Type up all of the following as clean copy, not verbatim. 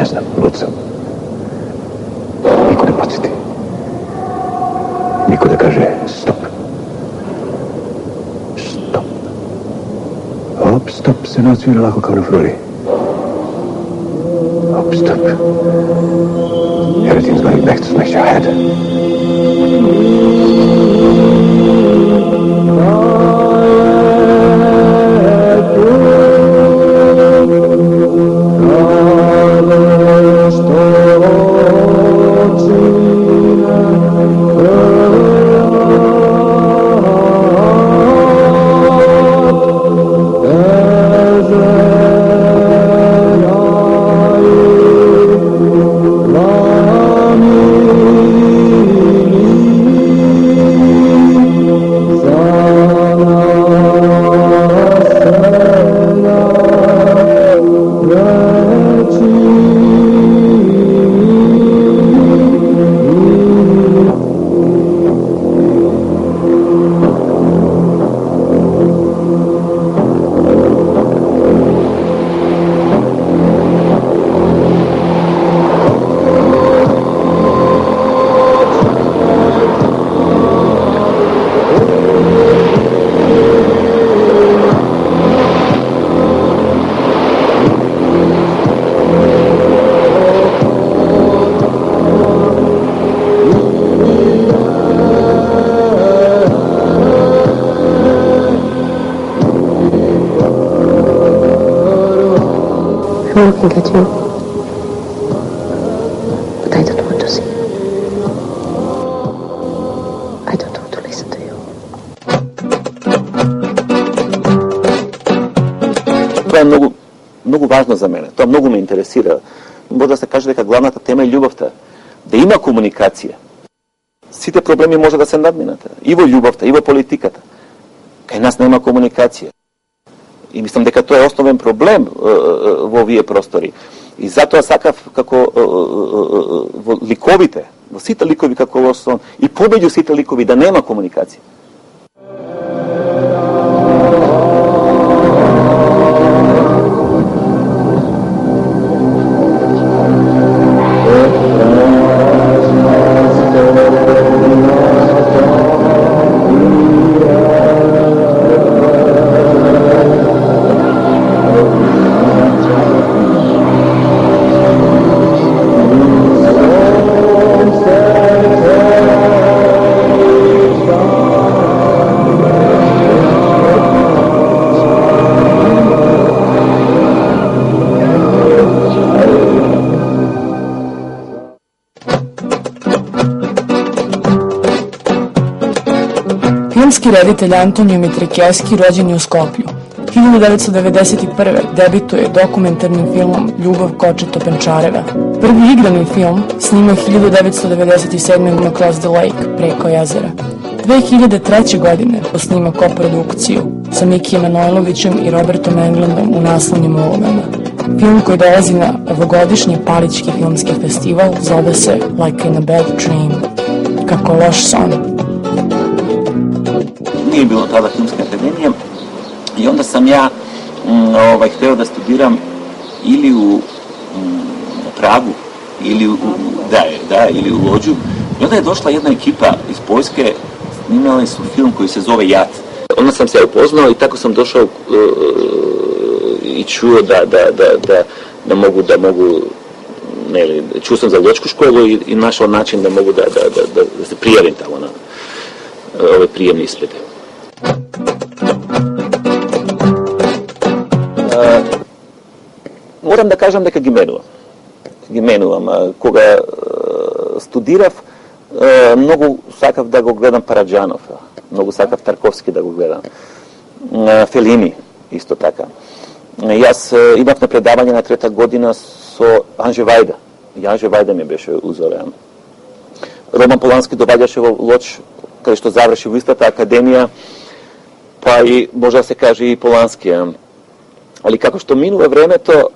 Ne znam, lud sam. Niko ne podsjeti. Niko ne kaže stop. Stop. Hop, stop se ne odsvira lako kao na fruli. Hop, stop. Everything's going back to smash your head. I'm looking at you, but I don't want to see. I don't want to listen to you. To je mnogo važno za mene, to mnogo me interesira. Možda se kaže дека главната тема е љубовта, да има комуникација. Сите проблеми може да се надминат, и во љубовта, и во политиката. Кај нас нема комуникација. И мислам дека тоа е основен проблем во овие простори. И затоа сакав како во ликовите, во сите ликови како Лосон, и помеѓу сите ликови да нема комуникација. Filmski reditelj Antonio Mitrikevski rođen je u Skoplju. 1991. debituje dokumentarnim filmom Ljubav Kočeto-Penčareva. Prvi igrani film snima 1997. Across the Lake, Preko jezera. 2003. godine snima koprodukciju sa Mikijem Manojlovićem i Robertom Englundom u naslovnim ulogama. Film koji dolazi na ovogodišnji Palički filmski festival zove se Like in a Bad Dream, kako loš son. Nije bilo tada filmske akademije i onda sam ja hteo da studiram ili u Pragu ili ili u Lođu. I onda je došla jedna ekipa iz Poljske, snimali su film koji se zove Jat. Onda sam se upoznao i tako sam došao i čuo da mogu čuo sam za lođsku školu i našao način da mogu da se prijavim tamo na ove prijemne ispite. Moram da kažem дека ги менувам. Кога студирав, многу сакав да го гледам Параджанов, многу сакав Тарковски да го гледам. Фелини, исто така. Јас имав на предавање на трета година со Анже Вајда. И Анже Вајда ми беше узорен. Роман Полански доваѓаше во Лоч, каде што заврши во истата академија, па и може да се каже и Полански. Али како што минува времето,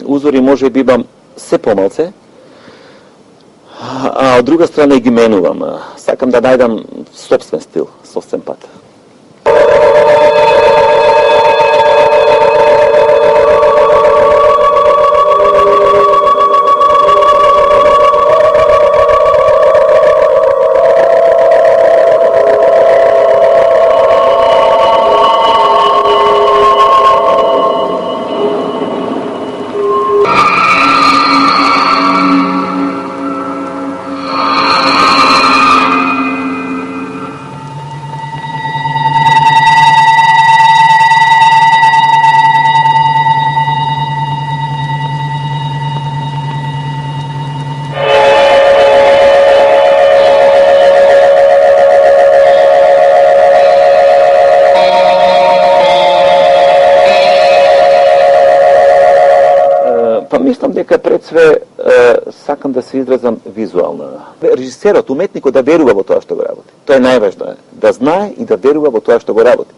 узори може би имам се помалце, а од друга страна и ги менувам. Сакам да најдам собствен стил, собствен пат. мислам дека пред све сакам да се изразам визуално. Режисерот, уметникот да верува во тоа што го работи. Тоа е најважно, да знае и да верува во тоа што го работи.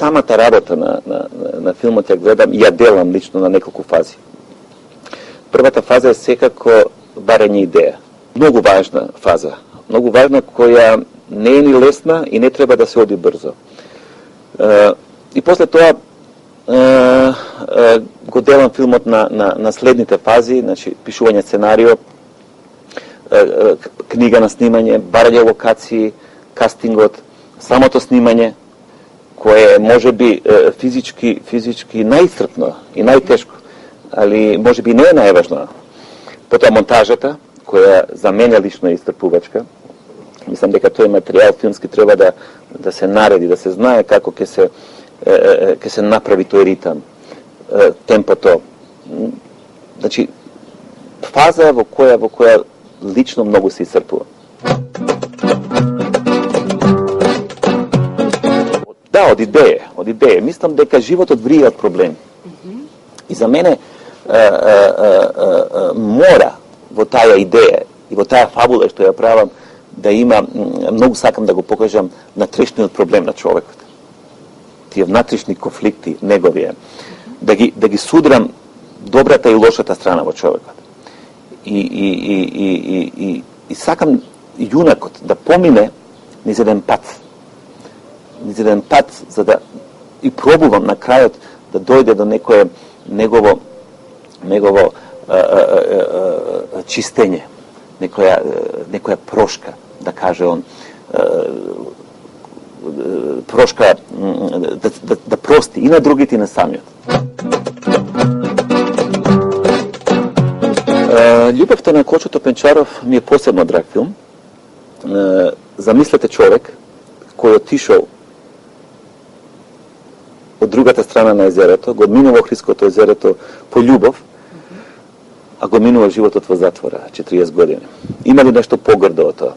Самата работа на филмот ја гледам и ја делам лично на неколку фази. Првата фаза е секако барање идеја. Многу важна фаза. Многу важна, која не е ни лесна и не треба да се оди брзо. И после тоа го делам филмот на следните фази, значи пишување сценарио, книга на снимање, барање локации, кастингот, самото снимање, кое може би физички најисцрпно и најтешко, али може би не е најважно. Потоа монтажата, која за мене лично е истрпувачка. Мислам дека тој материјал филмски треба да се нареди, да се знае како ќе се направи тој ритам, темпото. Значи, фаза во која лично многу се исцрпува. Да, од идеја. Мислам дека животот врие од проблеми. И за мене мора во таа идеја и во таа фабула што ја правам да има, многу сакам да го покажам натрешниот проблем на човекот. Тие внатрешни конфликти, неговија. Да ги судрам добрата и лошата страна во човекот. И сакам јунакот да помине низ еден пат, за да и пробувам на крајот да дојде до некое негово чистење, некоја прошка, да каже он, прошка да прости и на другите и на самиот. Љубовта на Кочо Топенчаров ми е посебно драг филм. Замислете човек кој отишол од другата страна на езерото, го минува Охридското езерото по љубов, а го минува животот во затвора, 40 години. Има ли нешто погрдо од тоа?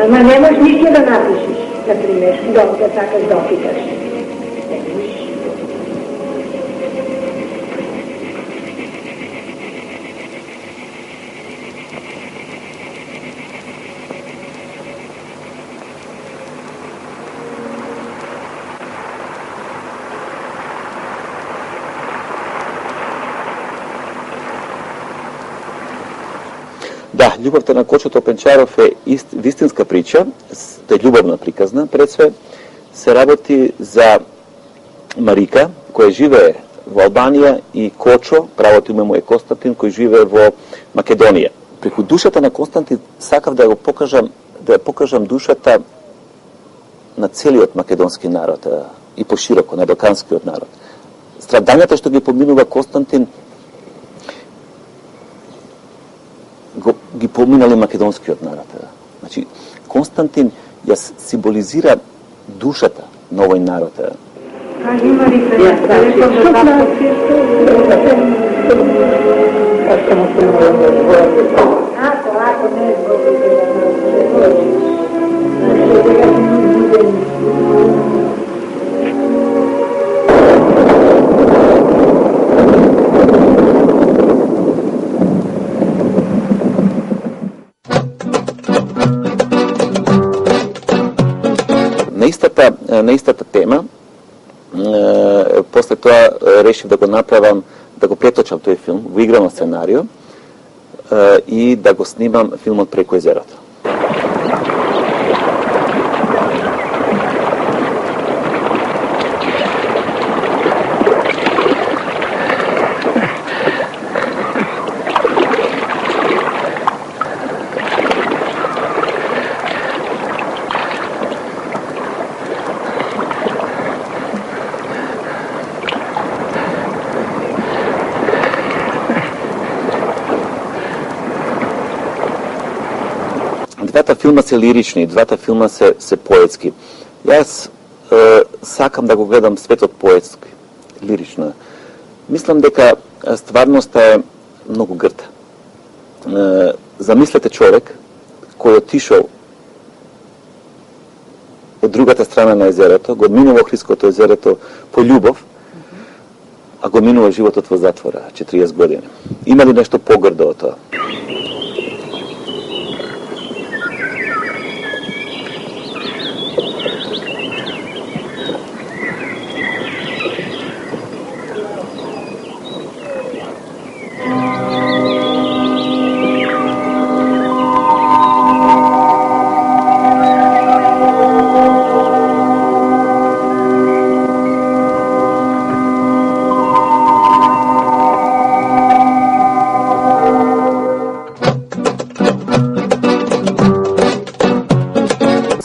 Ама не можеш ништо да напишеш, например, да сакаш да опиташ. Да, љубовта на Кочо Топенчаров е вистинска прича, е љубовна приказна, пред све се работи за Марика, која живее во Албанија, и Кочо, правото име му е Константин, кој живее во Македонија. Преку душата на Константин сакав да покажам душата на целиот македонски народ и пошироко на балканскиот народ. Страдањата што ги поминува Константин ги поминали македонскиот народ. Значи, Константин ја символизира душата на овој народ. Има На истата тема, после тоа решив да го направам, да го преточам тој филм во играно сценарио и да го снимам филмот Преку езерото. Двата филма се лирични, двата филма се поетски. Јас сакам да го гледам светот поетски, лирично. Мислам дека стварноста е многу грта. Замислете човек кој отишол од другата страна на езерото, го минува Охридското езерото по љубов, а го минува животот во затвора, 40 години. Има ли нешто погрдо од тоа?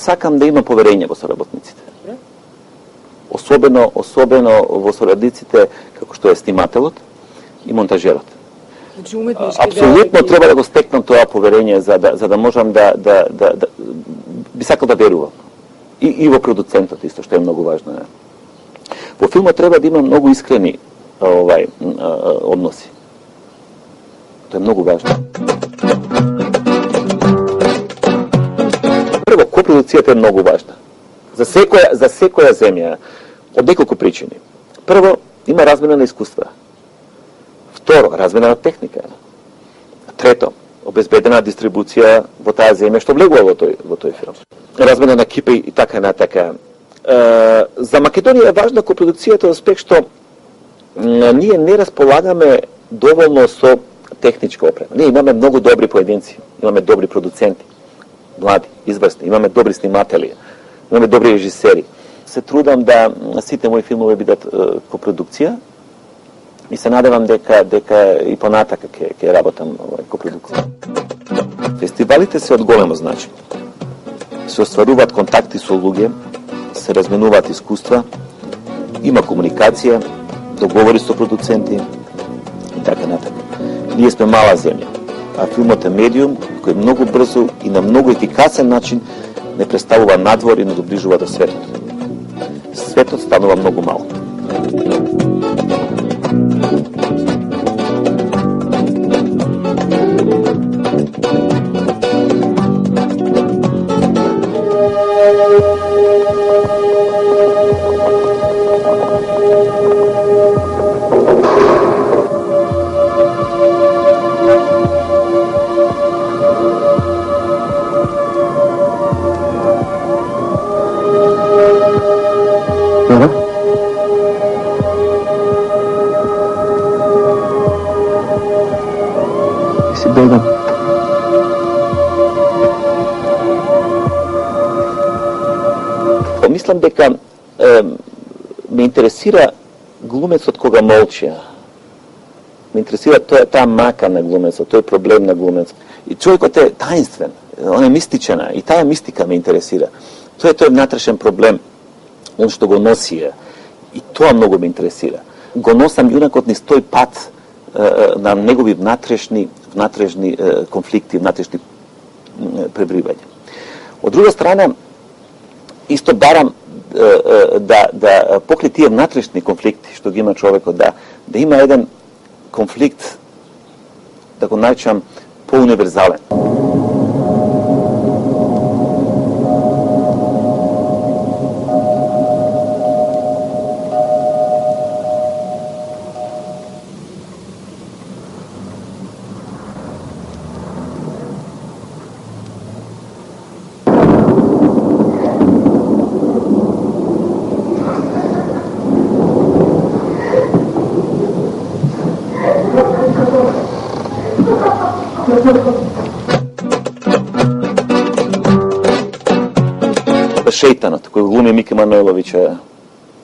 Сакам да има поверење во соработниците. Особено во соработниците како што е снимателот и монтажерот. Апсолутно треба да го стекнам тоа поверење за да можам да би сакал да верувам. И во продуцентот исто, што е многу важно. Во филмот треба да има многу искрени односи. Тоа е многу важно. Прво, копродуцијата е многу важна. За секоја земја, од неколку причини. Прво, има размена на искуства. Второ, размена на техника. Трето, обезбедена дистрибуција во таа земја што влегува во тој филм. Размена на екипи и така натака. За Македонија е важна копродуцијата аспект што ние не располагаме доволно со техничка опрема. Ние имаме многу добри поединци, имаме добри продуценти, млади, изврсни, имаме добри сниматели, имаме добри режисери. Се трудам да сите мои филмови бидат копродукција и се надевам дека и понатака ќе работам копродукција. Фестивалите се од големо значење. Се остваруваат контакти со луѓе, се разменуваат искуства, има комуникација, договори со продуценти и така натака. Ние сме мала земја, а филмот е медиум кој многу брзо и на многу ефикасен начин не представува надвор и не доближува до светот. Светот станува многу мал. Мислам дека ме интересира глумецот кога молчи. Ме интересира таа мака на глумецот, тој проблем на глумецот. И човекот е таинствен, он е мистичен, и таа мистика ме интересира. Тој е внатрешен проблем, он што го носи, и тоа многу ме интересира. Го носам јунакот низ тој пат на негови внатрешни конфликти, внатрешни пребривања. Од друга страна, исто барам da pokri tije внатрешни конфликти што ги има човекот, да има еден конфликт, да го наречам по-универзален. Шејтанот, кој глуми Мики Манойловиќ,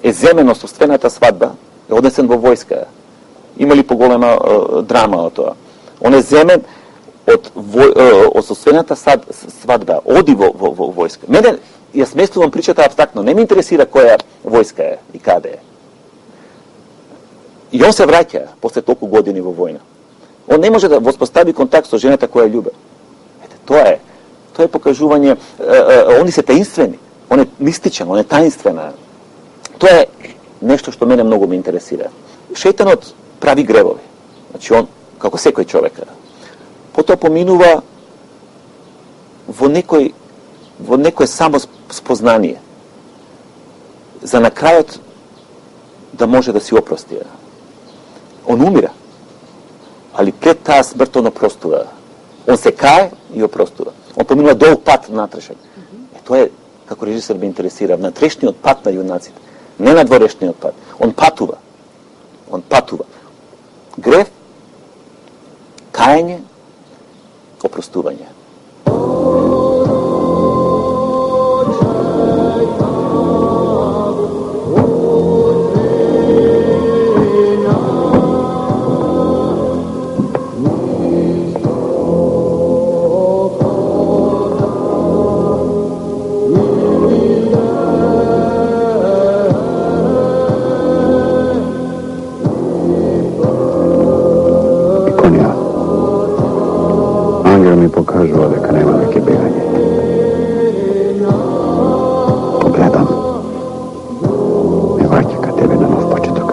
е земен од собствената свадба, е однесен во војска. Има ли поголема драма од тоа? Он е земен од собствената свадба, оди во војска. Мене, јас сместувам причата абстрактно, не ме интересира која војска е и каде е. И он се враќа после толку години во војна. Он не може да воспостави контакт со жената која љубе. Ете, тоа е покажување, они се таинствени. Он е мистичен, он е таинствена. Тоа е нешто што мене многу ме интересира. Шејтанот прави гревови. Значи он, како секој човек, потоа поминува во некој само спознание. За на крајот да може да си опрости. Он умира. Али пред таа смрт он опростува. Он се кае и опростува. Он поминува долг пат натрешен. Тоа е, како режисер ме интересира, внатрешниот пат на јунаците, не надворешниот пат. Он патува. Грев, каење, опростување. Покажува дека нема веќе бегање. Погледам, ме враќа ка тебе на нов почеток.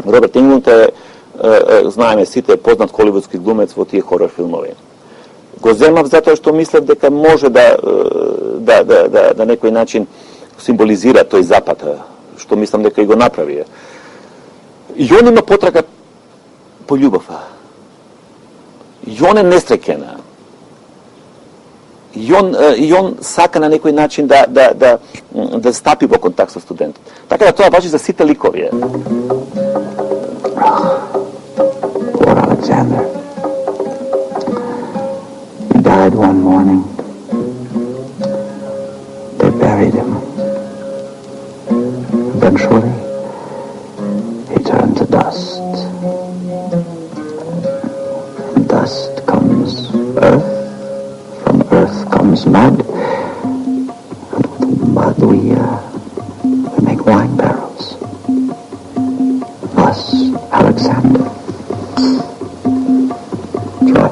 Роберт Енглунд знаеме сите, познат холивудски глумец во тие хорор филмови. Го земав затоа што мислев дека може да некој начин символизира тој запад, што мислам дека и го направи. И он има потрага по љубов. И он е несреќен. И он сака на некој начин да стапи во контакт со студентот. Така да тоа важи за сите ликови. Poor Alexander. Died one morning. They buried him. Eventually, he turned to dust. From dust comes earth. From earth comes mud. And with mud we make wine barrels. Thus, Alexander. Try.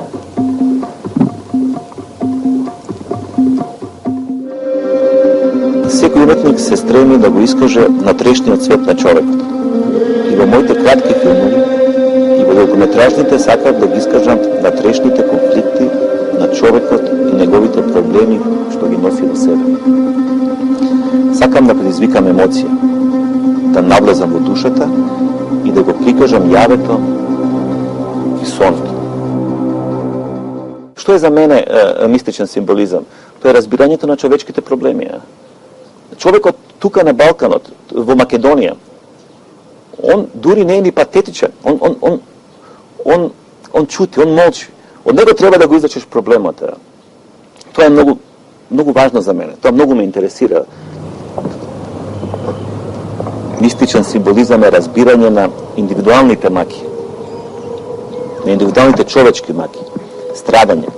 Секој уметник се стреми да го искаже натрешниот свет на човекот. И во моите кратки филмови, и во долгометражните сакав да ги искажам натрешните конфликти на човекот и неговите проблеми што ги носи во себе. Сакам да предизвикам емоција, да навлезам во душата и да го прикажам јавето и сонот. Што е за мене мистичен символизам? Тоа е разбирањето на човечките проблеми. Човекот тука на Балканот, во Македонија, он дури не е ни патетичен. Он чути, он молчи. Од него треба да го излечеш проблемот. Тоа е многу важно за мене. Тоа многу ме интересира. Мистичен символизам е разбирање на индивидуалните маки. На индивидуалните човечки маки. Страдање.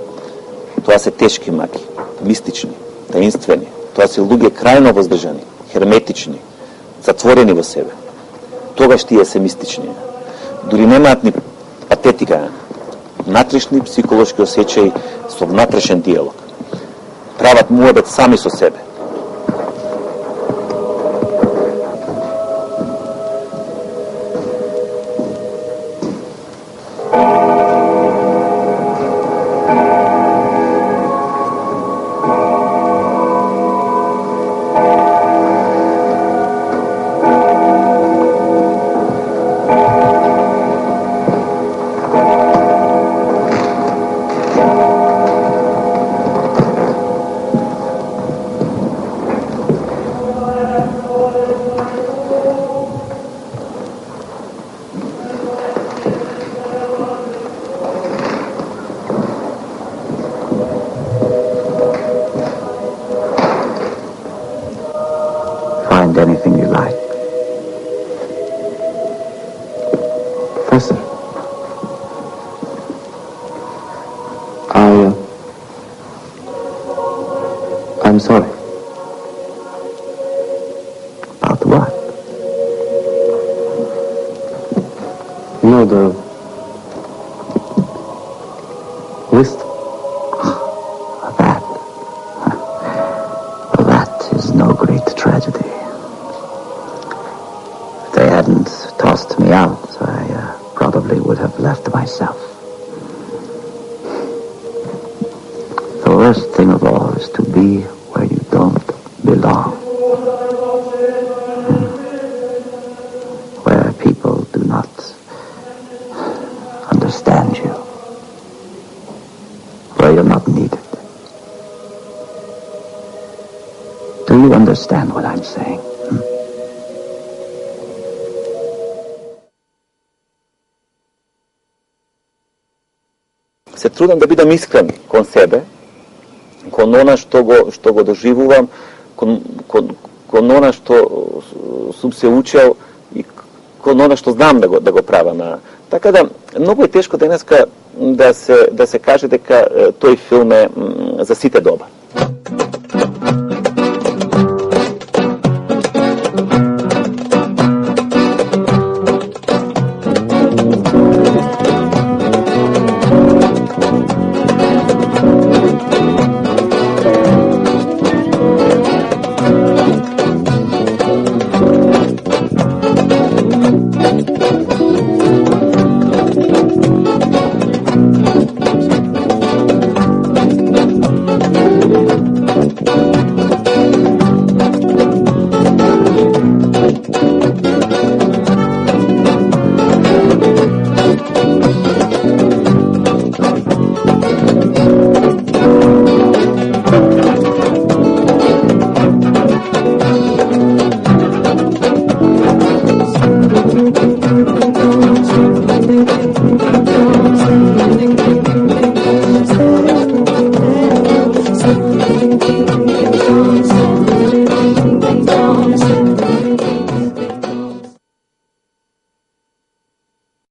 Тоа се тешки маки. Мистични, таинствени. Тоа се луѓе крајно воздржани, херметични, затворени во себе. тогаш тие се мистични. Дури немаат ни патетика, внатрешни психолошки осеќаи со внатрешен диалог. Прават муабет сами со себе. Find anything you like. Professor, I'm sorry. About what? No, the list. That. Well, that is no great tragedy. If they hadn't tossed me out, I probably would have left myself. The worst thing of all is to be where you don't belong. Where people do not understand you. Where you're not needed. Do you understand what I'm saying? Се трудам да бидам искрен кон себе, кон она што го доживувам, кон она што сум се учел и кон она што знам да го правам. Така да, многу е тешко денеска да се каже дека тој филм е за сите добар.